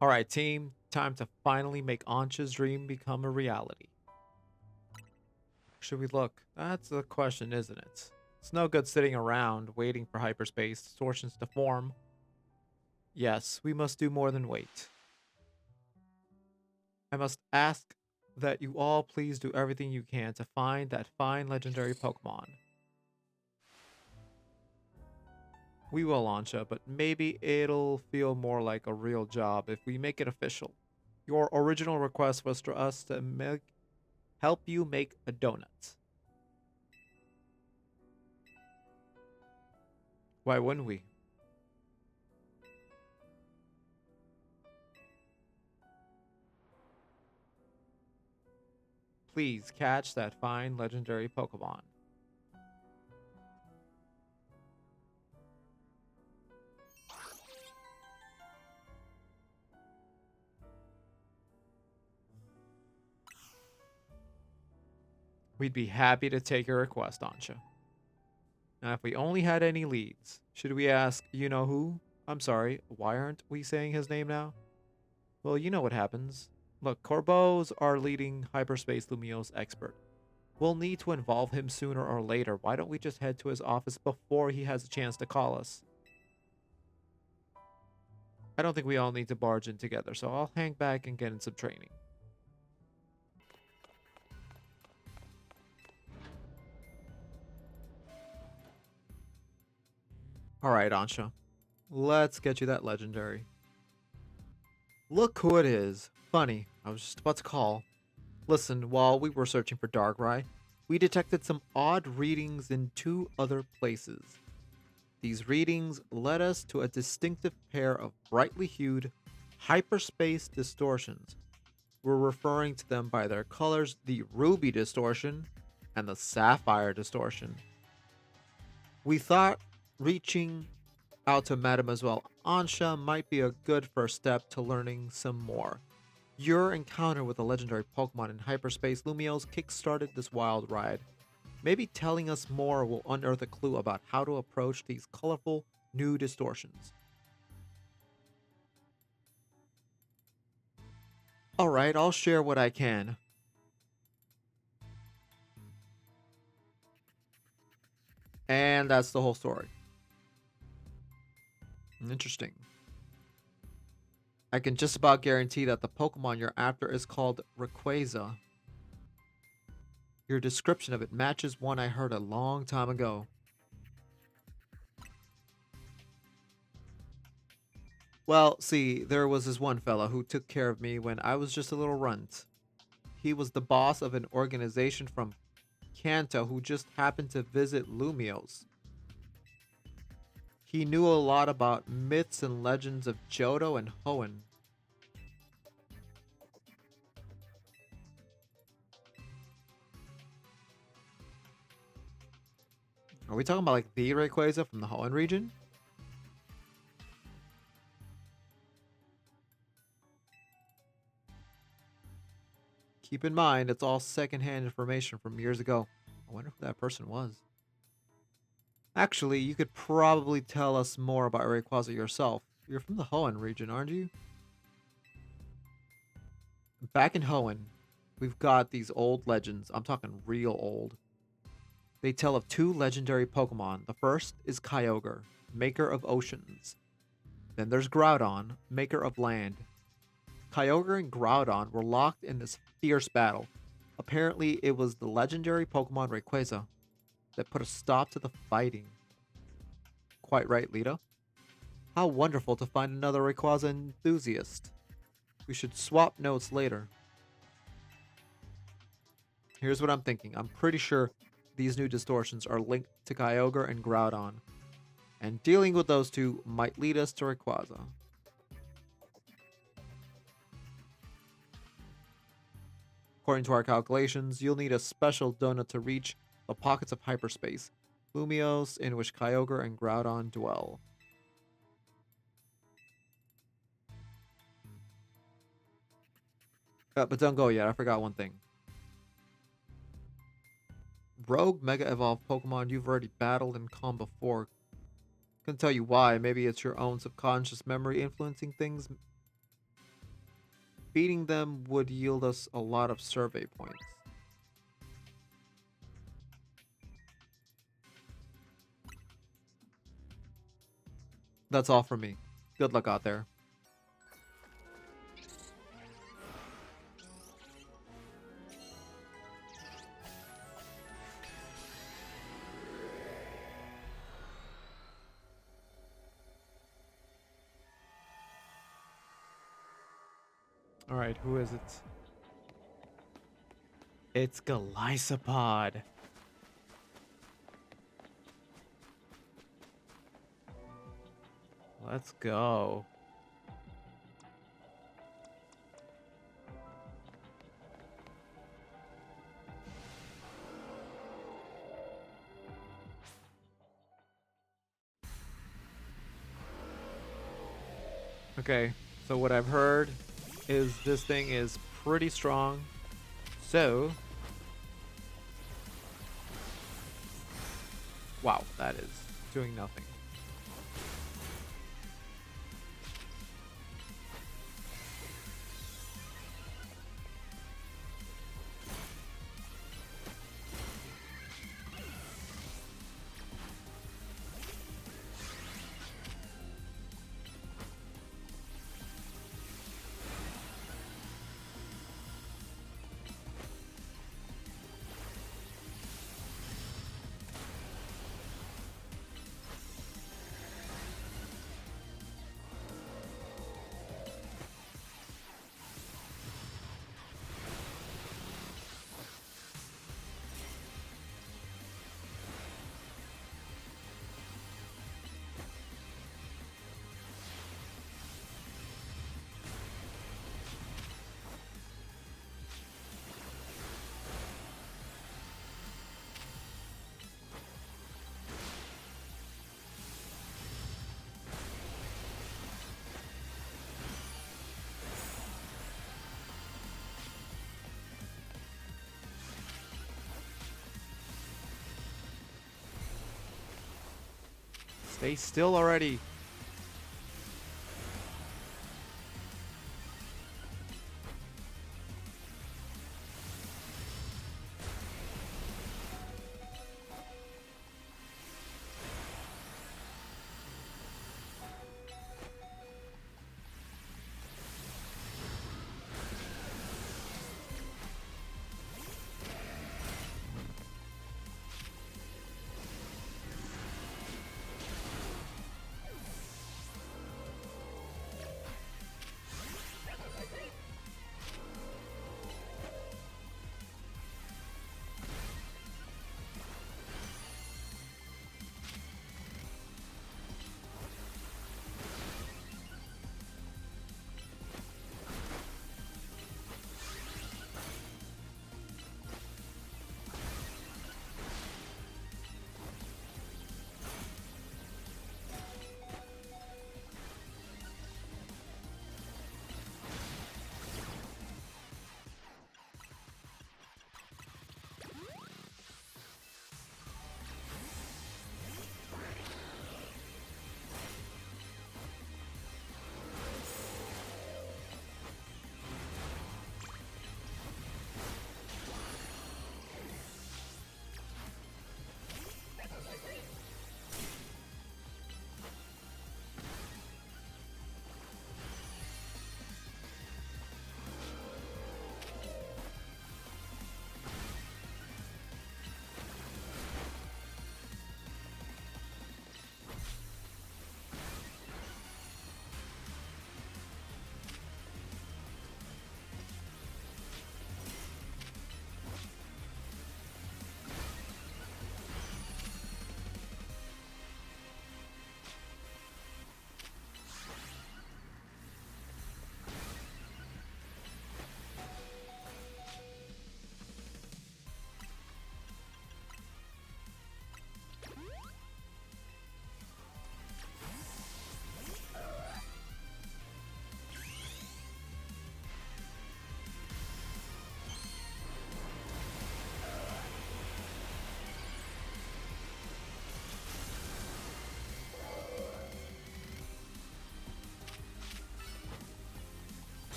Alright, team. Time to finally make Ansha's dream become a reality. Should we look? That's the question, isn't it? It's no good sitting around waiting for hyperspace distortions to form. Yes, we must do more than wait. I must ask that you all please do everything you can to find that fine legendary Pokemon. We will, Ansha, but maybe it'll feel more like a real job if we make it official. Your original request was for us to help you make a donut. Why wouldn't we? Please catch that fine legendary Pokemon. We'd be happy to take your request, Ansha. Now, if we only had any leads, should we ask you know who? I'm sorry, why aren't we saying his name now? Well, you know what happens. Look, Corbeau's our leading Hyperspace Lumiose expert. We'll need to involve him sooner or later. Why don't we just head to his office before he has a chance to call us? I don't think we all need to barge in together, so I'll hang back and get in some training. Alright, Ansha. Let's get you that legendary. Look who it is. Funny, I was just about to call. Listen, while we were searching for Darkrai, we detected some odd readings in two other places. These readings led us to a distinctive pair of brightly hued hyperspace distortions. We're referring to them by their colors, the ruby distortion and the sapphire distortion. We thought reaching out to Mademoiselle Ansha might be a good first step to learning some more. Your encounter with a legendary Pokemon in Hyperspace Lumiose kickstarted this wild ride. Maybe telling us more will unearth a clue about how to approach these colorful new distortions. Alright, I'll share what I can. And that's the whole story. Interesting. I can just about guarantee that the Pokemon you're after is called Rayquaza. Your description of it matches one I heard a long time ago. Well, see, there was this one fella who took care of me when I was just a little runt. He was the boss of an organization from Kanto who just happened to visit Lumiose. He knew a lot about myths and legends of Johto and Hoenn. Are we talking about like the Rayquaza from the Hoenn region? Keep in mind, it's all secondhand information from years ago. I wonder who that person was. Actually, you could probably tell us more about Rayquaza yourself. You're from the Hoenn region, aren't you? Back in Hoenn, we've got these old legends. I'm talking real old. They tell of two legendary Pokemon. The first is Kyogre, maker of oceans. Then there's Groudon, maker of land. Kyogre and Groudon were locked in this fierce battle. Apparently, it was the legendary Pokemon Rayquaza that put a stop to the fighting. Quite right, Lita. How wonderful to find another Rayquaza enthusiast. We should swap notes later. Here's what I'm thinking. I'm pretty sure these new distortions are linked to Kyogre and Groudon, and dealing with those two might lead us to Rayquaza. According to our calculations, you'll need a special donut to reach the pockets of hyperspace, Lumiose, in which Kyogre and Groudon dwell. But don't go yet, I forgot one thing. Rogue Mega Evolved Pokemon you've already battled and calmed before. Couldn't tell you why, maybe it's your own subconscious memory influencing things. beating them would yield us a lot of survey points. That's all from me. Good luck out there. Alright, who is it? It's Galisopod. Let's go. Okay, so what I've heard is this thing is pretty strong. So, wow, that is doing nothing. Stay still already.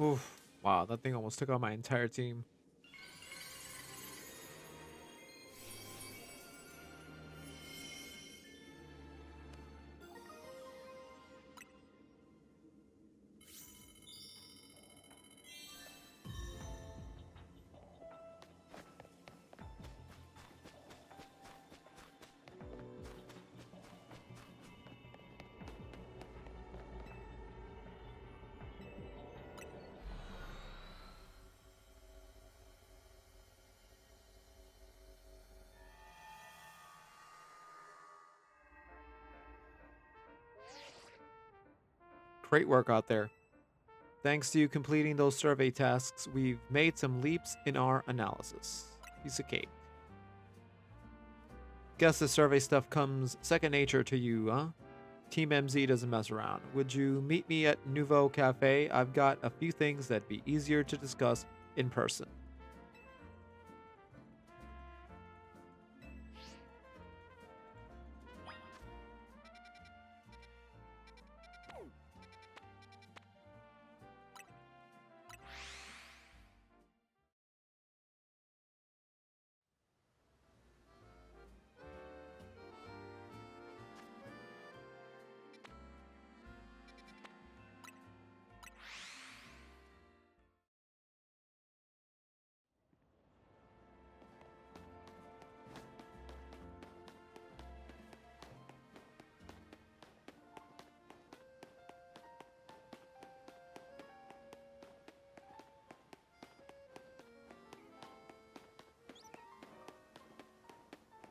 Oof. Wow, that thing almost took out my entire team. Great work out there. Thanks to you completing those survey tasks, we've made some leaps in our analysis. Piece of cake. Guess the survey stuff comes second nature to you, huh? Team MZ doesn't mess around. Would you meet me at Nouveau Cafe? I've got a few things that'd be easier to discuss in person.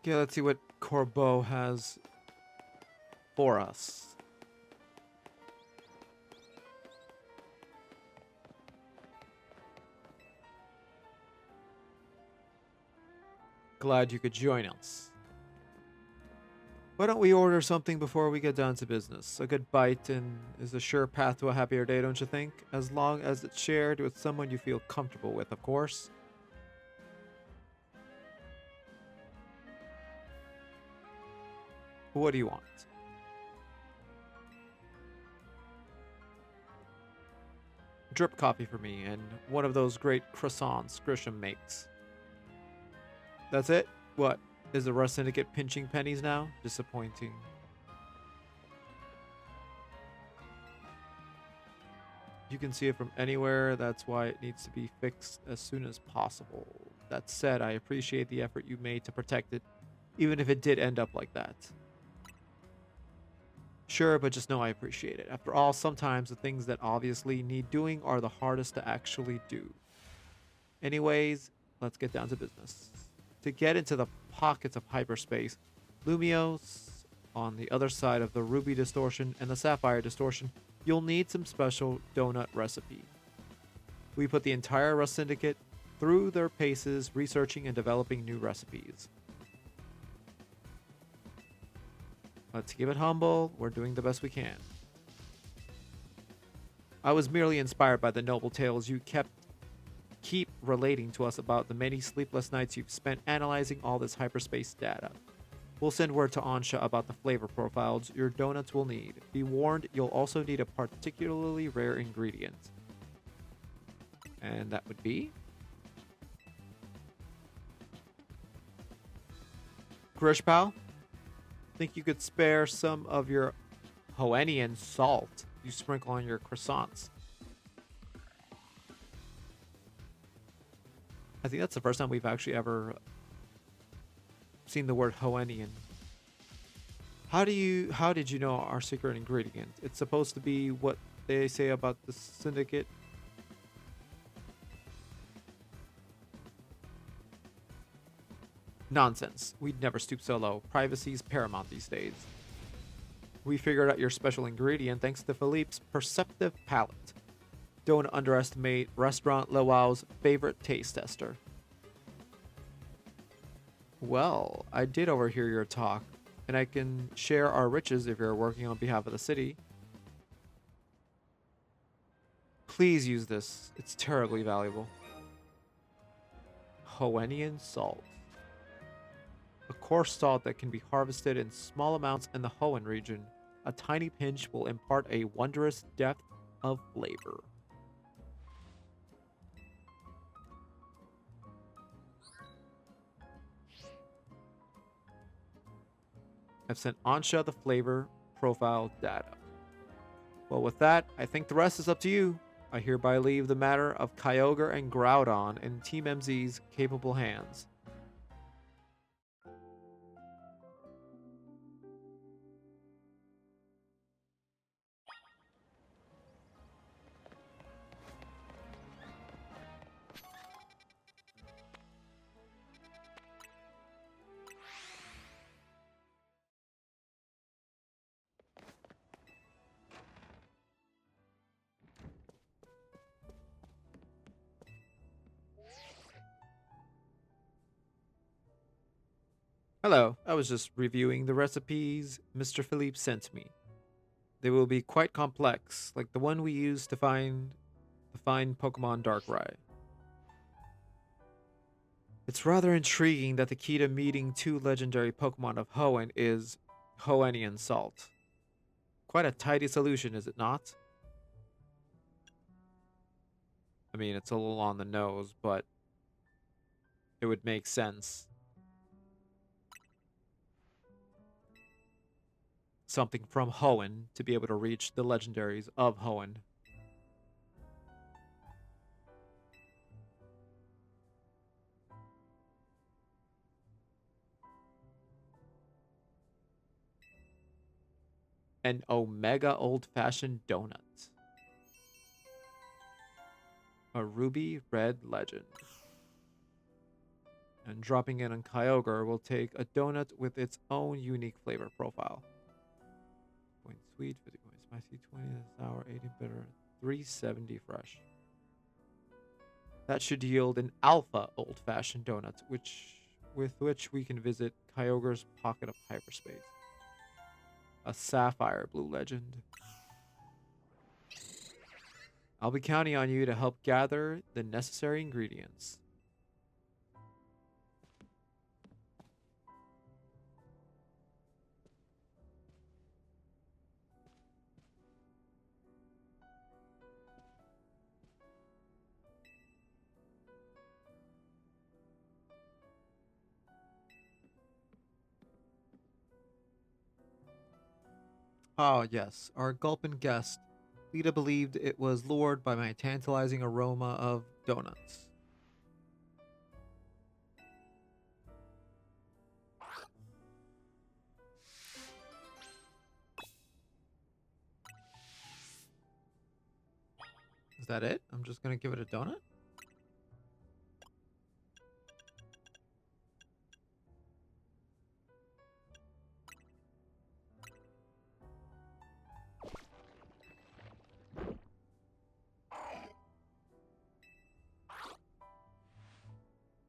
Okay, let's see what Corbeau has for us. Glad you could join us. Why don't we order something before we get down to business? A good bite and is a sure path to a happier day, don't you think? As long as it's shared with someone you feel comfortable with, of course. What do you want? Drip coffee for me and one of those great croissants Grisham makes. That's it? What? Is the Rust Syndicate pinching pennies now? Disappointing. You can see it from anywhere. That's why it needs to be fixed as soon as possible. That said, I appreciate the effort you made to protect it, even if it did end up like that. Sure, but just know I appreciate it. After all, sometimes the things that obviously need doing are the hardest to actually do. Anyways, let's get down to business. To get into the pockets of hyperspace, Lumiose, on the other side of the ruby distortion and the sapphire distortion, you'll need some special donut recipe. We put the entire Rust Syndicate through their paces researching and developing new recipes. Let's keep it humble. We're doing the best we can. I was merely inspired by the noble tales you keep relating to us about the many sleepless nights you've spent analyzing all this hyperspace data. We'll send word to Ansha about the flavor profiles your donuts will need. Be warned, you'll also need a particularly rare ingredient. And that would be? Grishpal? Think you could spare some of your Hoennian salt you sprinkle on your croissants? I think that's the first time we've actually ever seen the word Hoennian. How did you know our secret ingredient? It's supposed to be what they say about the syndicate. Nonsense. We'd never stoop so low. Privacy's paramount these days. We figured out your special ingredient thanks to Philippe's perceptive palate. Don't underestimate Restaurant Le Wow's favorite taste tester. Well, I did overhear your talk, and I can share our riches if you're working on behalf of the city. Please use this. It's terribly valuable. Hoennian salt. A coarse salt that can be harvested in small amounts in the Hoenn region. A tiny pinch will impart a wondrous depth of flavor. I've sent Ansha the flavor profile data. Well, with that, I think the rest is up to you. I hereby leave the matter of Kyogre and Groudon in Team MZ's capable hands. Hello, I was just reviewing the recipes Mr. Philippe sent me. They will be quite complex, like the one we used to find Pokemon Darkrai. It's rather intriguing that the key to meeting two legendary Pokemon of Hoenn is Hoennian salt. Quite a tidy solution, is it not? I mean, it's a little on the nose, but it would make sense. Something from Hoenn to be able to reach the legendaries of Hoenn. An Omega old-fashioned donut. A ruby red legend. And dropping in on Kyogre will take a donut with its own unique flavor profile. Point sweet, 50 points spicy, 20 sour, 80 bitter, 370 fresh. That should yield an alpha old-fashioned donut, with which we can visit Kyogre's pocket of hyperspace. A sapphire blue legend. I'll be counting on you to help gather the necessary ingredients. Ah, yes, our gulpin guest. Lita believed it was lured by my tantalizing aroma of donuts. Is that it? I'm just gonna give it a donut?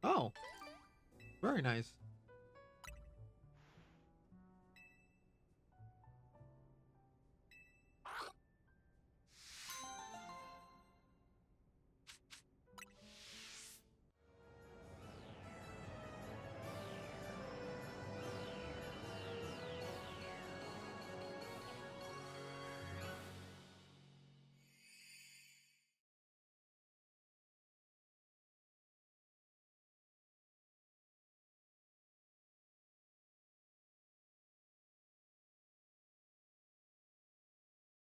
Oh, very nice.